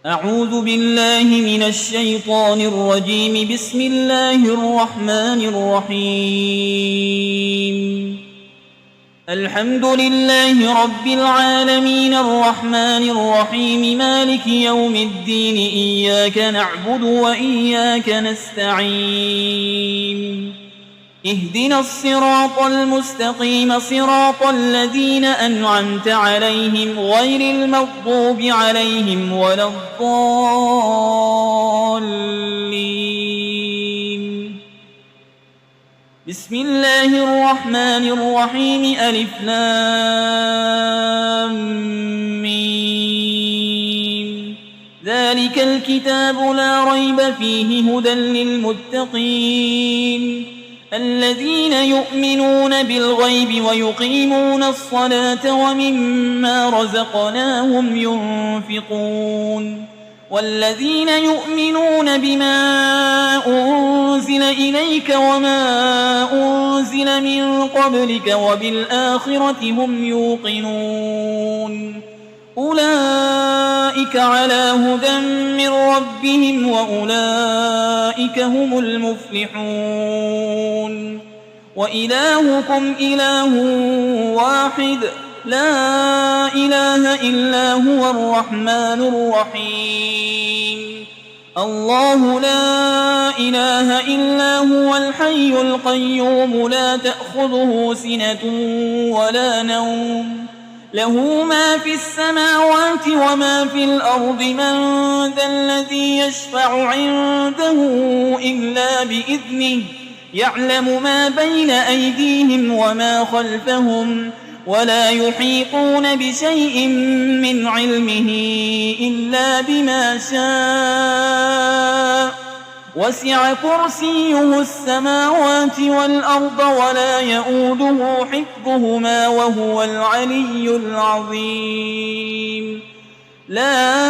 أعوذ بالله من الشيطان الرجيم. بسم الله الرحمن الرحيم. الحمد لله رب العالمين الرحمن الرحيم مالك يوم الدين. إياك نعبد وإياك نستعين. اهدنا الصراط المستقيم صراط الذين أنعمت عليهم غير المغضوب عليهم ولا الضالين. بسم الله الرحمن الرحيم. ألف لام ميم. ذلك الكتاب لا ريب فيه هدى للمتقين الذين يؤمنون بالغيب ويقيمون الصلاة ومما رزقناهم ينفقون والذين يؤمنون بما أنزل إليك وما أنزل من قبلك وبالآخرة هم يوقنون أولئك على هدى من ربهم وأولئك هم المفلحون. وإلهكم إله واحد لا إله إلا هو الرحمن الرحيم. الله لا إله إلا هو الحي القيوم لا تأخذه سنة ولا نوم له ما في السماوات وما في الأرض. من ذا الذي يشفع عنده إلا بإذنه يعلم ما بين أيديهم وما خلفهم ولا يحيطون بشيء من علمه إلا بما شاء. وسع كرسيه السماوات والأرض ولا يؤوده حفظهما وهو العلي العظيم. لا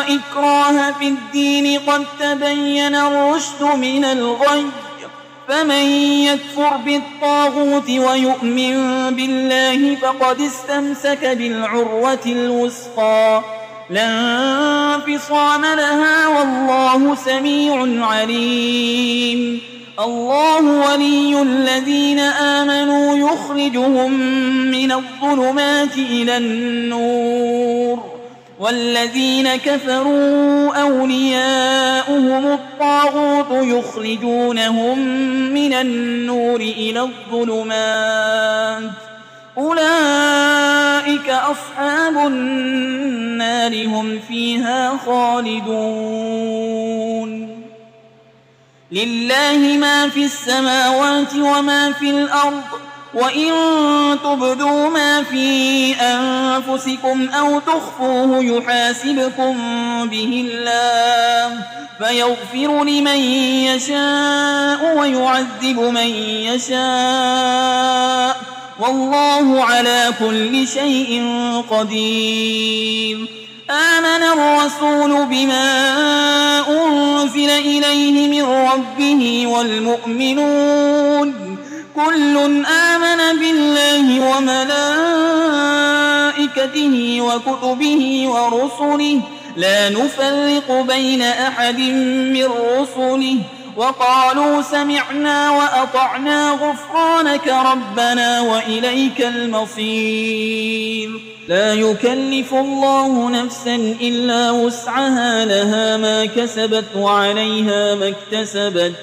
إكراه في الدين قد تبين الرشد من الغي. فمن يكفر بالطاغوت ويؤمن بالله فقد استمسك بالعروة الوثقى لا انفصام لها والله سميع عليم. الله ولي الذين آمنوا يخرجهم من الظلمات إلى النور والذين كفروا أولياؤهم الطاغوت يخرجونهم من النور إلى الظلمات. أولئك أصحاب النار هم فيها خالدون. لله ما في السماوات وما في الأرض وإن تبدوا ما في أنفسكم أو تخفوه يحاسبكم به الله فيغفر لمن يشاء ويعذب من يشاء والله على كل شيء قدير. آمن الرسول بما أنزل إليه من ربه والمؤمنون كل آمن بالله وملائكته وكتبه ورسله لا نفرق بين أحد من رسله وقالوا سمعنا وأطعنا غفرانك ربنا وإليك المصير. لا يكلف الله نفسا إلا وسعها لها ما كسبت وعليها ما اكتسبت.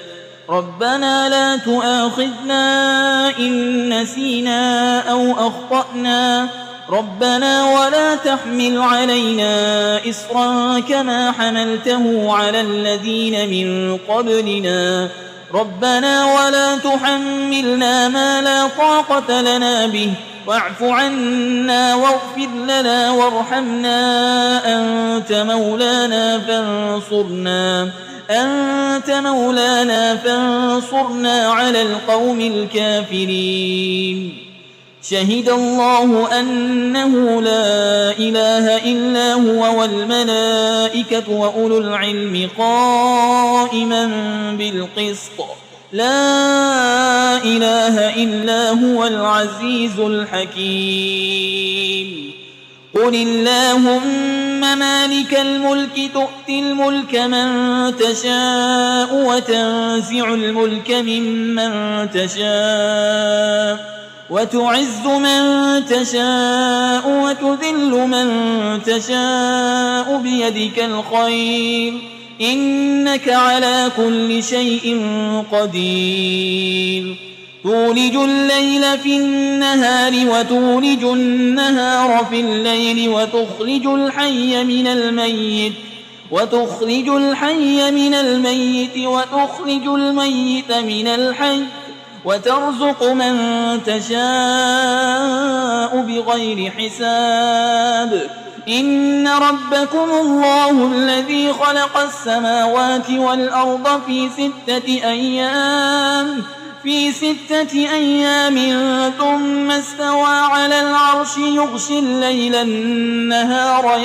ربنا لا تؤاخذنا إن نسينا أو أخطأنا ربنا ولا تحمل علينا إصرا كما حملته على الذين من قبلنا ربنا ولا تحملنا ما لا طاقة لنا به واعف عنا واغفر لنا وارحمنا أنت مولانا فانصرنا على القوم الكافرين. شهد الله أنه لا إله إلا هو والملائكة وأولو العلم قائما بالقسط لا إله إلا هو العزيز الحكيم. قل اللهم مالك الملك تؤتي الملك من تشاء وتنزع الملك ممن تشاء وتعز من تشاء وتذل من تشاء بيدك الخير إنك على كل شيء قدير تولج الليل في النهار وتولج النهار في الليل وتخرج الحي من الميت وتخرج الميت من الحي وترزق من تشاء بغير حساب إن ربكم الله الذي خلق السماوات والأرض في 6 أيام ثم استوى على العرش يغشي الليل النهار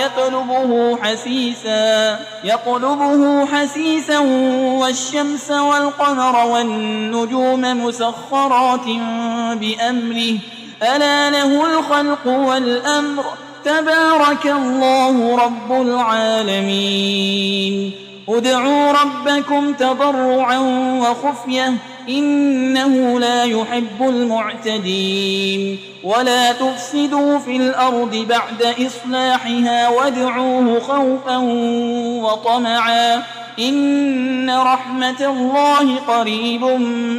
يطلبه حسيسا والشمس والقمر والنجوم مسخرات بأمره ألا له الخلق والأمر تبارك الله رب العالمين ادعوا ربكم تضرعا وخفية إنه لا يحب المعتدين ولا تفسدوا في الأرض بعد إصلاحها وادعوه خوفا وطمعا إن رحمة الله قريب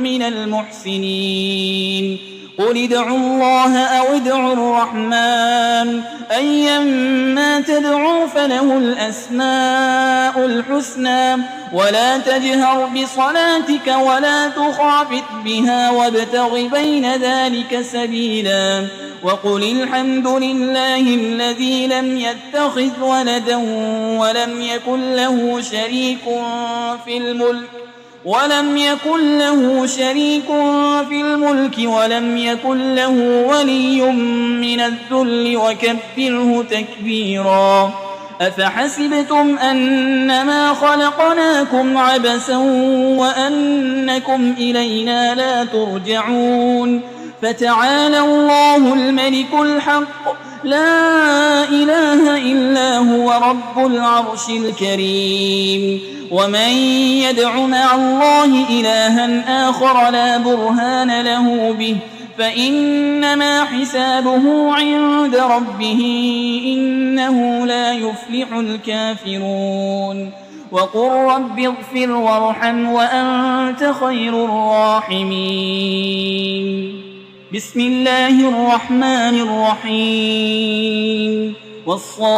من المحسنين قل ادعوا الله أو ادعوا الرحمن أيما تدعوا فله الأسماء الحسنى ولا تجهر بصلاتك ولا تخافت بها وابتغ بين ذلك سبيلا وقل الحمد لله الذي لم يتخذ ولدا ولم يكن له شريك في الملك ولم يكن له ولي من الذل وكبره تكبيرا أفحسبتم أنما خلقناكم عبثا وأنكم إلينا لا ترجعون فتعالى الله الملك الحق لا إله إلا هو رب العرش الكريم ومن يدع مع الله إلها آخر لا برهان له به فإنما حسابه عند ربه إنه لا يفلح الكافرون وقل رب اغفر وارحم وأنت خير الراحمين بسم الله الرحمن الرحيم والصافات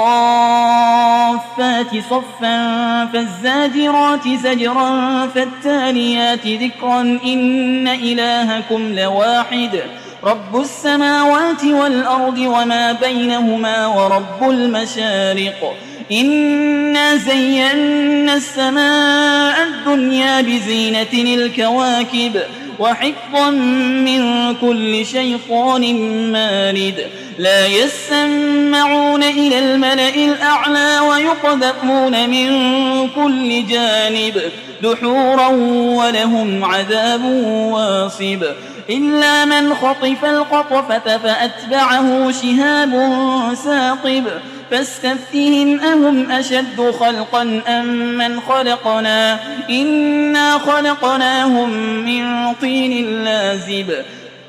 صفا فالزاجرات زجرا فالتاليات ذكرا إن إلهكم لواحد رب السماوات والأرض وما بينهما ورب المشارق إنا زينا السماء الدنيا بزينة الكواكب وحفظا من كل شيطان مارد لا يسمعون إلى الملأ الأعلى ويقذفون من كل جانب دحورا ولهم عذاب واصب إلا من خطف الخطفة فأتبعه شهاب ثاقب فاستفتهم أهم أشد خلقا أم من خلقنا إنا خلقناهم من طين لازب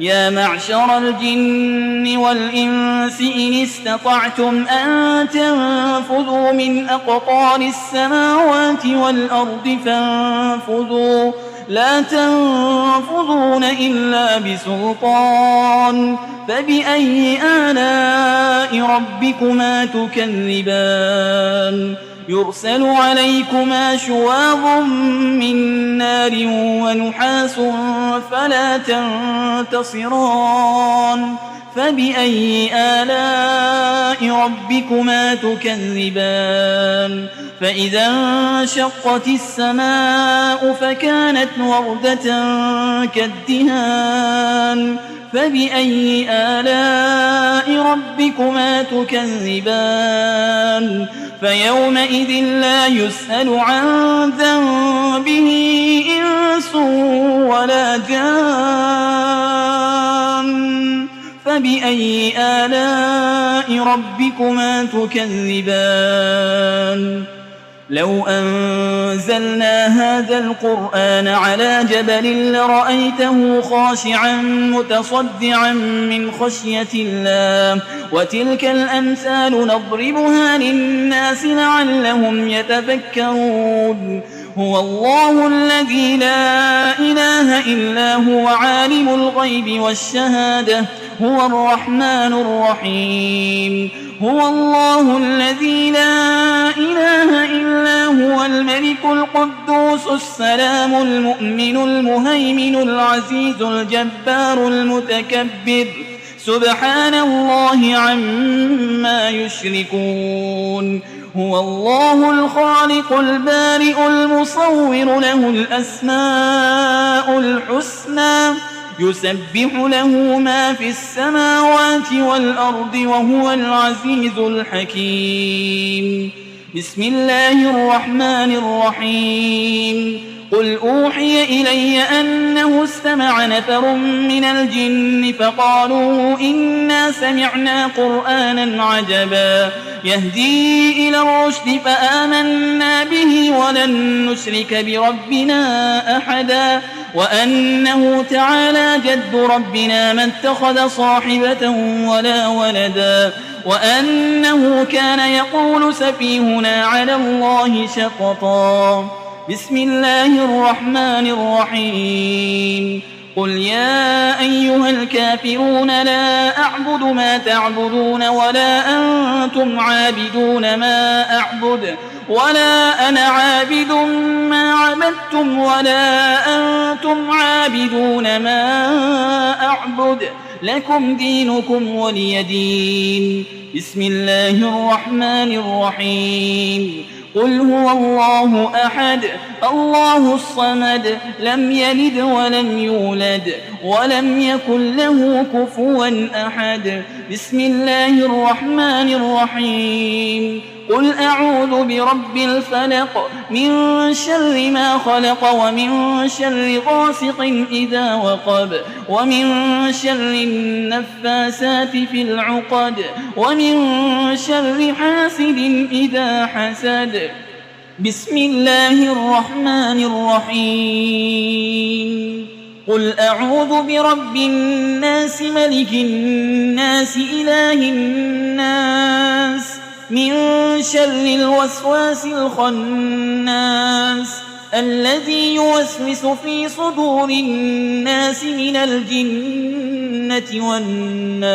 يا معشر الجن والإنس إن استطعتم أن تنفذوا من أقطار السماوات والأرض فانفذوا لا تنفذون إلا بسلطان فبأي آلاء ربكما تكذبان يرسل عليكما شواظ من نار ونحاس فلا تنتصران فبأي آلاء ربكما تكذبان فإذا انشقت السماء فكانت وردة كالدهان فبأي آلاء ربكما تكذبان فيومئذ لا يسأل عن ذنبه إنس ولا جان فبأي آلاء ربكما تكذبان لو أنزلنا هذا القرآن على جبل لرأيته خاشعا متصدعا من خشية الله وتلك الأمثال نضربها للناس لعلهم يتفكرون هو الله الذي لا إله إلا هو عالم الغيب والشهادة هو الرحمن الرحيم هو الله الذي لا إله إلا هو الملك القدوس السلام المؤمن المهيمن العزيز الجبار المتكبر سبحان الله عما يشركون هو الله الخالق البارئ المصور له الأسماء الحسنى يسبح له ما في السماوات والأرض وهو العزيز الحكيم بسم الله الرحمن الرحيم قل أوحي إلي أنه استمع نفر من الجن فقالوا إنا سمعنا قرآنا عجبا يهدي إلى الرشد فآمنا به ولن نشرك بربنا أحدا وأنه تعالى جد ربنا ما اتخذ صاحبة ولا ولدا وأنه كان يقول سفيهنا على الله شططا بسم الله الرحمن الرحيم قل يا أيها الكافرون لا أعبد ما تعبدون ولا أنتم عابدون ما أعبد ولا أنا عابد ما عبدتم ولا أنتم عابدون ما أعبد لكم دينكم ولي دين بسم الله الرحمن الرحيم قل هو الله أحد الله الصمد لم يلد ولم يولد ولم يكن له كفوا أحد بسم الله الرحمن الرحيم قل أعوذ برب الفلق من شر ما خلق ومن شر غاسق إذا وقب ومن شر النفاسات في العقد ومن شر حاسد إذا حسد بسم الله الرحمن الرحيم قل أعوذ برب الناس ملك الناس إله الناس من شر الوسواس الخناس الذي يوسوس في صدور الناس من الجنة والناس